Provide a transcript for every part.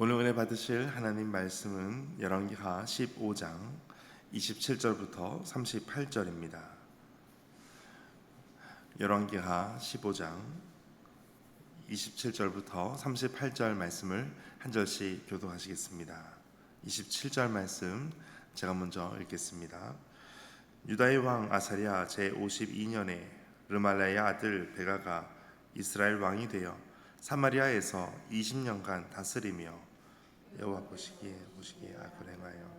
오늘 은혜 받으실 하나님 말씀은 열왕기하 15장 27절부터 38절입니다. 열왕기하 15장 27절부터 38절 말씀을 한 절씩 교독하시겠습니다. 27절 말씀 제가 먼저 읽겠습니다. 유다의 왕 아사랴 제52년에 르말라의 아들 베가가 이스라엘 왕이 되어 사마리아에서 20년간 다스리며 여호와 보시기에 악을 행하여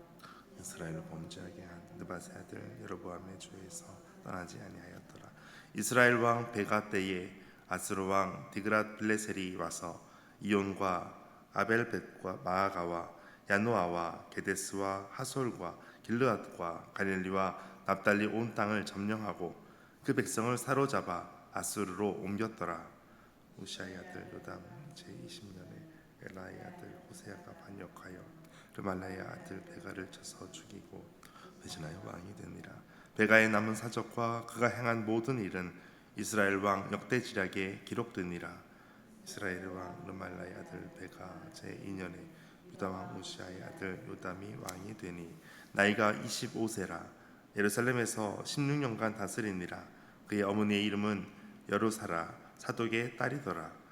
이스라엘을 범죄하게 한 느밧의 아들 여로보암의 죄에서 떠나지 아니하였더라. 이스라엘 왕 베가 때에 아스루 왕 디그랏 빌레셀이 와서 이온과 아벨벳과 마아가와 야노아와 게데스와 하솔과 길르앗과 갈릴리와 납달리 온 땅을 점령하고 그 백성을 사로잡아 아수르로 옮겼더라. 우시아의 아들 요담 제20년에 엘라의 아들 호세아가 반역하여 르말라의 아들 베가를 쳐서 죽이고 배신하여 왕이 되니라. 베가의 남은 사적과 그가 행한 모든 일은 이스라엘 왕 역대지략에 기록되니라. 이스라엘 왕 르말라의 아들 베가 제2년에 유다 왕 우시아의 아들 요담이 왕이 되니 나이가 25세라. 예루살렘에서 16년간 다스리니라. 그의 어머니의 이름은 여루사라 사독의 딸이더라.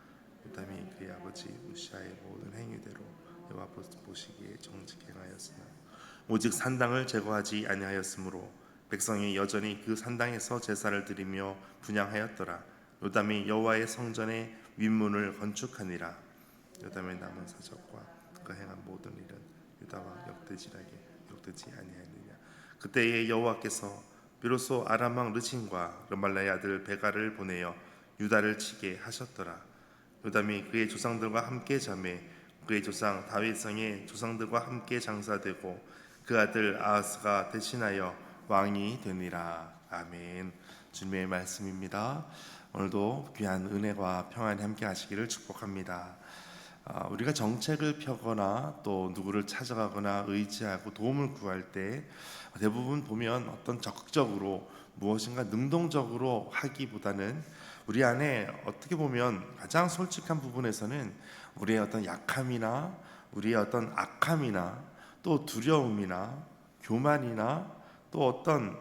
요담이 그의 아버지 우시아의 모든 행위대로 여호와 보시기에 정직히 행하였으나 오직 산당을 제거하지 아니하였으므로 백성이 여전히 그 산당에서 제사를 드리며 분향하였더라. 요담이 여호와의 성전의 윗문을 건축하니라. 요담의 남은 사적과 그가 행한 모든 일은 유다와 역대지략에 기록되지 아니하느냐. 그때에 여호와께서 비로소 아람 왕 르신과 르말라의 아들 베가를 보내어 유다를 치게 하셨더라. 요담이 그의 조상들과 함께 잠에 그의 조상 다윗성의 조상들과 함께 장사되고 그 아들 아하스가 대신하여 왕이 되니라. 아멘. 주님의 말씀입니다. 오늘도 귀한 은혜와 평안이 함께 하시기를 축복합니다. 우리가 정책을 펴거나 또 누구를 찾아가거나 의지하고 도움을 구할 때 대부분 보면 어떤 적극적으로 무엇인가 능동적으로 하기보다는 우리 안에 어떻게 보면 가장 솔직한 부분에서는 우리의 어떤 약함이나 우리의 어떤 악함이나 또 두려움이나 교만이나 또 어떤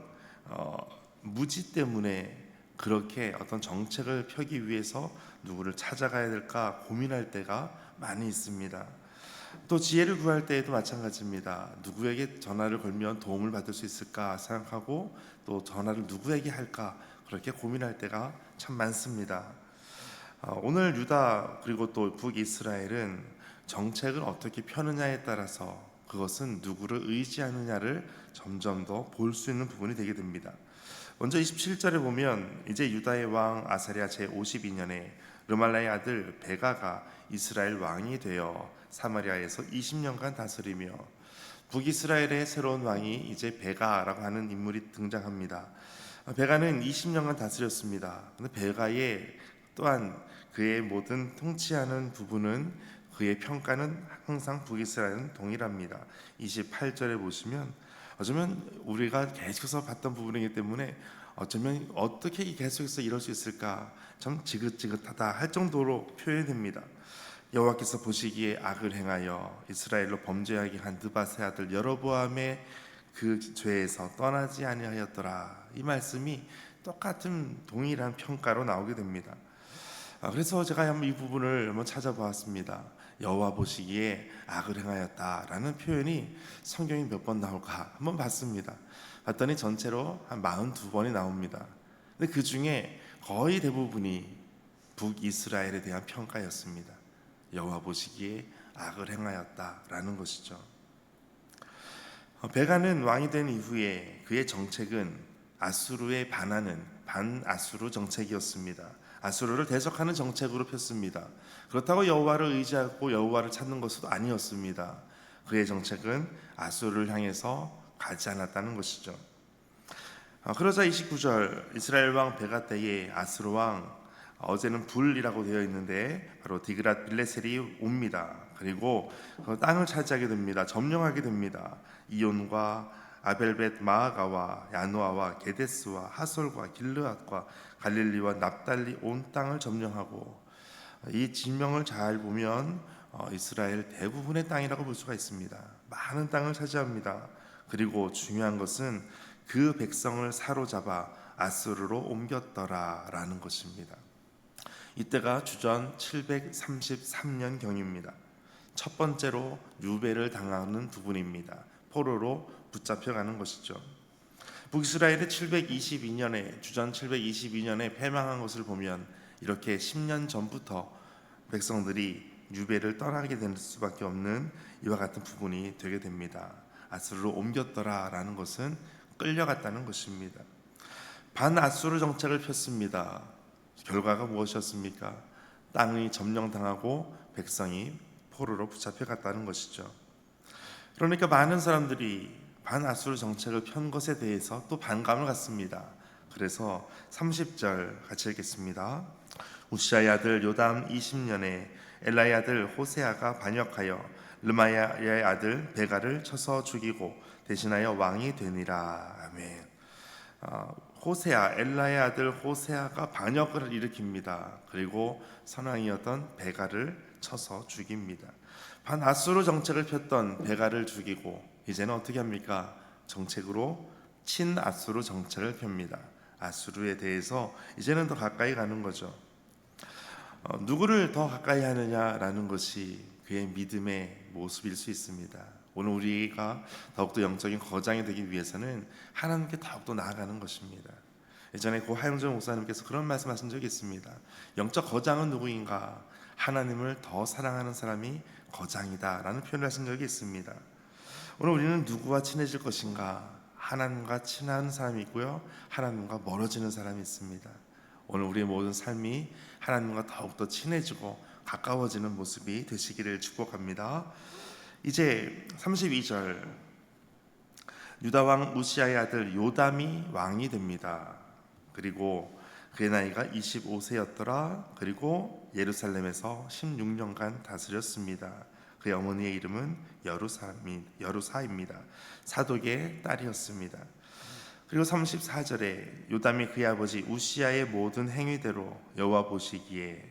무지 때문에 그렇게 어떤 정책을 펴기 위해서 누구를 찾아가야 될까 고민할 때가 많이 있습니다. 또 지혜를 구할 때에도 마찬가지입니다. 누구에게 전화를 걸면 도움을 받을 수 있을까 생각하고 또 전화를 누구에게 할까 그렇게 고민할 때가 참 많습니다. 오늘 유다 그리고 또 북이스라엘은 정책을 어떻게 펴느냐에 따라서 그것은 누구를 의지하느냐를 점점 더 볼 수 있는 부분이 되게 됩니다. 먼저 27절에 보면 이제 유다의 왕 아사랴 제52년에 르말라의 아들 베가가 이스라엘 왕이 되어 사마리아에서 20년간 다스리며 북이스라엘의 새로운 왕이 이제 베가라고 하는 인물이 등장합니다. 베가는 20년간 다스렸습니다. 근데 베가의 또한 그의 모든 통치하는 부분은 그의 평가는 항상 북이스라엘은 동일합니다. 28절에 보시면 어쩌면 우리가 계속해서 봤던 부분이기 때문에 어쩌면 어떻게 계속해서 이럴 수 있을까 참 지긋지긋하다 할 정도로 표현됩니다. 여호와께서 보시기에 악을 행하여 이스라엘로 범죄하게 한 느밧의 아들 여로보암의 그 죄에서 떠나지 아니하였더라. 이 말씀이 똑같은 동일한 평가로 나오게 됩니다. 그래서 제가 한번 이 부분을 한번 찾아보았습니다. 여호와 보시기에 악을 행하였다라는 표현이 성경에 몇 번 나올까 한번 봤습니다. 봤더니 전체로 한 42번이 나옵니다. 근데 그 중에 거의 대부분이 북이스라엘에 대한 평가였습니다. 여호와 보시기에 악을 행하였다라는 것이죠. 베가는 왕이 된 이후에 그의 정책은 아수르에 반하는 반아수르 정책이었습니다. 아수르를 대적하는 정책으로 폈습니다. 그렇다고 여호와를 의지하고 여호와를 찾는 것도 아니었습니다. 그의 정책은 아수르를 향해서 가지 않았다는 것이죠. 그러자 29절 이스라엘 왕 베가 때에 아수르 왕 어제는 불이라고 되어 있는데 바로 디그랏 빌레셀이 옵니다. 그리고 그 땅을 차지하게 됩니다. 점령하게 됩니다. 이온과 아벨벳 마아가와 야노아와 게데스와 하솔과 길르앗과 갈릴리와 납달리 온 땅을 점령하고 이 지명을 잘 보면 이스라엘 대부분의 땅이라고 볼 수가 있습니다. 많은 땅을 차지합니다. 그리고 중요한 것은 그 백성을 사로잡아 아수르로 옮겼더라라는 것입니다. 이때가 주전 733년 경입니다. 첫 번째로 유배를 당하는 부분입니다. 포로로 붙잡혀가는 것이죠. 북이스라엘이 722년에 주전 722년에 패망한 것을 보면 이렇게 10년 전부터 백성들이 유배를 떠나게 될 수밖에 없는 이와 같은 부분이 되게 됩니다. 아수르로 옮겼더라라는 것은 끌려갔다는 것입니다. 반아수르 정책을 폈습니다. 결과가 무엇이었습니까? 땅이 점령당하고 백성이 포로로 붙잡혀갔다는 것이죠. 그러니까 많은 사람들이 반아수르 정책을 편 것에 대해서 또 반감을 갖습니다. 그래서 30절 같이 읽겠습니다. 우시아의 아들 요담 20년에 엘라의 아들 호세아가 반역하여 르마야의 아들 베가를 쳐서 죽이고 대신하여 왕이 되니라. 아멘. 호세아, 엘라의 아들 호세아가 반역을 일으킵니다. 그리고 선왕이었던 베가를 쳐서 죽입니다. 반아수르 정책을 폈던 베가를 죽이고 이제는 어떻게 합니까? 정책으로 친아수르 정책을 펴니다. 아수르에 대해서 이제는 더 가까이 가는 거죠. 누구를 더 가까이 하느냐라는 것이 그의 믿음의 모습일 수 있습니다. 오늘 우리가 더욱더 영적인 거장이 되기 위해서는 하나님께 더욱더 나아가는 것입니다. 예전에 고 하영정 목사님께서 그런 말씀하신 적이 있습니다. 영적 거장은 누구인가? 하나님을 더 사랑하는 사람이 거장이다 라는 표현을 하신 적이 있습니다. 오늘 우리는 누구와 친해질 것인가? 하나님과 친한 사람이 있고요, 하나님과 멀어지는 사람이 있습니다. 오늘 우리의 모든 삶이 하나님과 더욱더 친해지고 가까워지는 모습이 되시기를 축복합니다. 이제 32절, 유다 왕 우시아의 아들 요담이 왕이 됩니다. 그리고 그의 나이가 25세였더라. 그리고 예루살렘에서 16년간 다스렸습니다. 그의 어머니의 이름은 여루사입니다. 사독의 딸이었습니다. 그리고 34절에 요담이 그의 아버지 우시아의 모든 행위대로 여호와 보시기에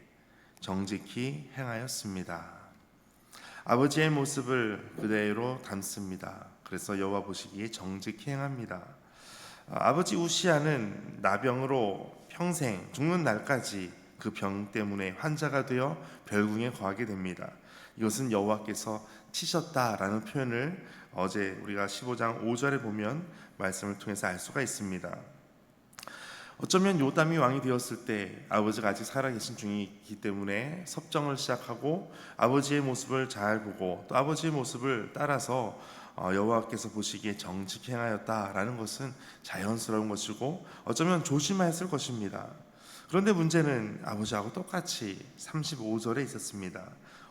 정직히 행하였습니다. 아버지의 모습을 그대로 담습니다. 그래서 여호와 보시기에 정직히 행합니다. 아버지 우시아는 나병으로 평생 죽는 날까지 그 병 때문에 환자가 되어 별궁에 거하게 됩니다. 이것은 여호와께서 치셨다라는 표현을 어제 우리가 15장 5절에 보면 말씀을 통해서 알 수가 있습니다. 어쩌면 요담이 왕이 되었을 때 아버지가 아직 살아계신 중이기 때문에 섭정을 시작하고 아버지의 모습을 잘 보고 또 아버지의 모습을 따라서 여호와께서 보시기에 정직히 행하였다라는 것은 자연스러운 것이고 어쩌면 조심하였을 것입니다. 그런데 문제는 아버지하고 똑같이 35절에 있었습니다.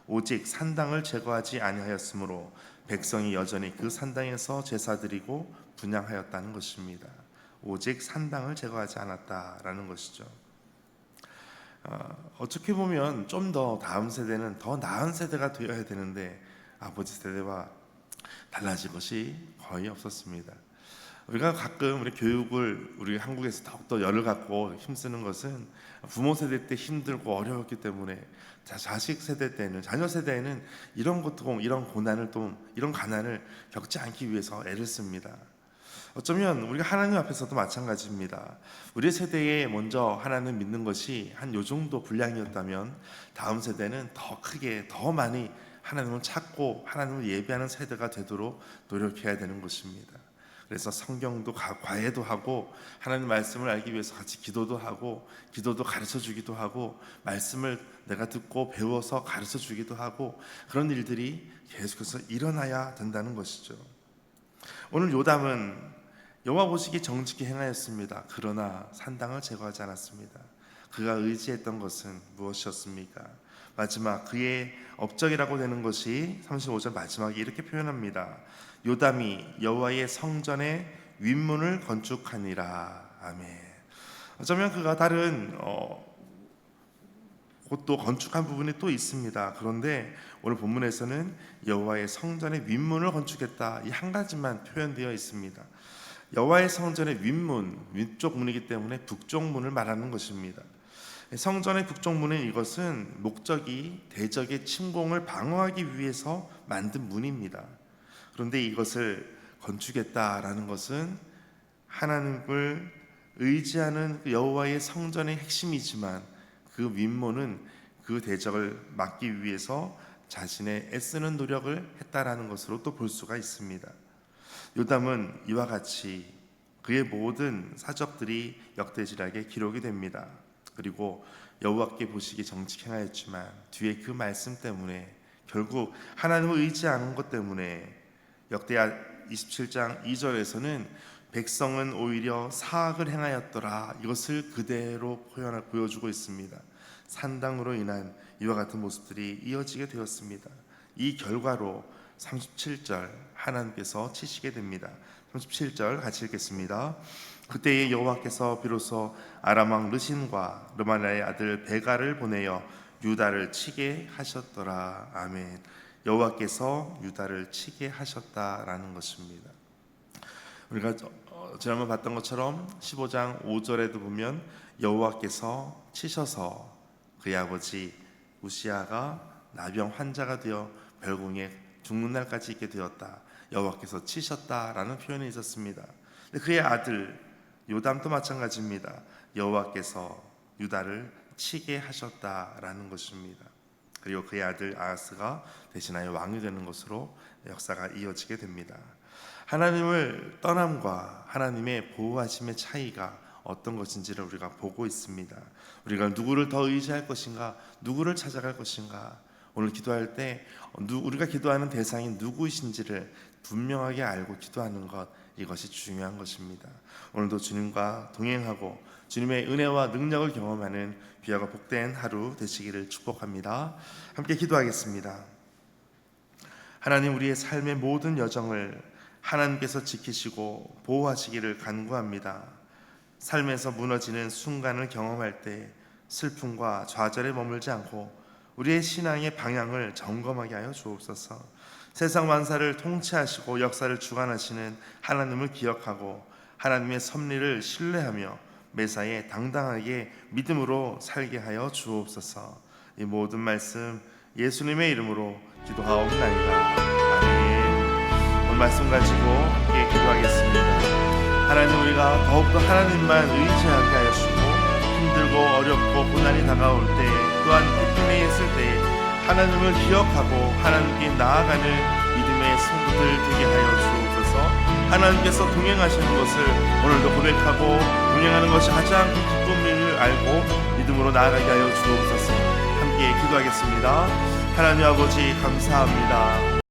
오직 산당을 제거하지 아니하였으므로 백성이 여전히 그 산당에서 제사드리고 분향하였다는 것입니다. 오직 산당을 제거하지 않았다라는 것이죠. 어떻게 보면 좀 더 다음 세대는 더 나은 세대가 되어야 되는데 아버지 세대와 달라진 것이 거의 없었습니다. 우리가 가끔 우리 교육을 우리 한국에서 더욱더 열을 갖고 힘쓰는 것은 부모 세대 때 힘들고 어려웠기 때문에 자식 세대 때는, 자녀 세대에는 이런 고통, 이런 고난을 또 이런 가난을 겪지 않기 위해서 애를 씁니다. 어쩌면 우리가 하나님 앞에서도 마찬가지입니다. 우리 세대에 먼저 하나님 믿는 것이 한 요 정도 분량이었다면 다음 세대는 더 크게 더 많이 하나님을 찾고 하나님을 예배하는 세대가 되도록 노력해야 되는 것입니다. 그래서 성경도 과외도 하고 하나님 말씀을 알기 위해서 같이 기도도 하고 기도도 가르쳐 주기도 하고 말씀을 내가 듣고 배워서 가르쳐 주기도 하고 그런 일들이 계속해서 일어나야 된다는 것이죠. 오늘 요담은 여호와 보시기에 정직히 행하였습니다. 그러나 산당을 제거하지 않았습니다. 그가 의지했던 것은 무엇이었습니까? 마지막 그의 업적이라고 되는 것이 35절 마지막에 이렇게 표현합니다. 요담이 여호와의 성전의 윗문을 건축하니라. 아멘. 어쩌면 그가 다른 곳도 건축한 부분이 또 있습니다. 그런데 오늘 본문에서는 여호와의 성전의 윗문을 건축했다, 이 한 가지만 표현되어 있습니다. 여호와의 성전의 윗문, 위쪽 문이기 때문에 북쪽 문을 말하는 것입니다. 성전의 북쪽문은 이것은 목적이 대적의 침공을 방어하기 위해서 만든 문입니다. 그런데 이것을 건축했다라는 것은 하나님을 의지하는 여호와의 성전의 핵심이지만 그 윗문은 그 대적을 막기 위해서 자신의 애쓰는 노력을 했다라는 것으로 또 볼 수가 있습니다. 요담은 이와 같이 그의 모든 사적들이 역대지략에 기록이 됩니다. 그리고 여호와께 보시기 정직 행하였지만 뒤에 그 말씀 때문에 결국 하나님을 의지하는 것 때문에 역대하 27장 2절에서는 백성은 오히려 사악을 행하였더라, 이것을 그대로 보여주고 있습니다. 산당으로 인한 이와 같은 모습들이 이어지게 되었습니다. 이 결과로 37절 하나님께서 치시게 됩니다. 37절 같이 읽겠습니다. 그때에 여호와께서 비로소 아람 왕 르신과 르말라의 아들 베가를 보내어 유다를 치게 하셨더라. 아멘. 여호와께서 유다를 치게 하셨다라는 것입니다. 우리가 지난번 봤던 것처럼 15장 5절에도 보면 여호와께서 치셔서 그의 아버지 우시아가 나병 환자가 되어 별궁에 죽는 날까지 있게 되었다, 여호와께서 치셨다라는 표현이 있었습니다. 그의 아들 요담도 마찬가지입니다. 여호와께서 유다를 치게 하셨다라는 것입니다. 그리고 그의 아들 아하스가 대신하여 왕이 되는 것으로 역사가 이어지게 됩니다. 하나님을 떠남과 하나님의 보호하심의 차이가 어떤 것인지를 우리가 보고 있습니다. 우리가 누구를 더 의지할 것인가, 누구를 찾아갈 것인가, 오늘 기도할 때 우리가 기도하는 대상이 누구이신지를 분명하게 알고 기도하는 것, 이것이 중요한 것입니다. 오늘도 주님과 동행하고 주님의 은혜와 능력을 경험하는 귀하고 복된 하루 되시기를 축복합니다. 함께 기도하겠습니다. 하나님, 우리의 삶의 모든 여정을 하나님께서 지키시고 보호하시기를 간구합니다. 삶에서 무너지는 순간을 경험할 때 슬픔과 좌절에 머물지 않고 우리의 신앙의 방향을 점검하게 하여 주옵소서. 세상 만사를 통치하시고 역사를 주관하시는 하나님을 기억하고 하나님의 섭리를 신뢰하며 매사에 당당하게 믿음으로 살게 하여 주옵소서. 이 모든 말씀 예수님의 이름으로 기도하옵나이다. 아멘. 오늘 말씀 가지고 함께 기도하겠습니다. 하나님, 우리가 더욱더 하나님만 의지하게 하시고 힘들고 어렵고 고난이 다가올 때, 또한 기쁨에 있을 때 하나님을 기억하고 하나님께 나아가는 믿음의 성도들 되게 하여 주옵소서. 하나님께서 동행하시는 것을 오늘도 고백하고 동행하는 것이 가장 기쁨을 알고 믿음으로 나아가게 하여 주옵소서. 함께 기도하겠습니다. 하나님 아버지, 감사합니다.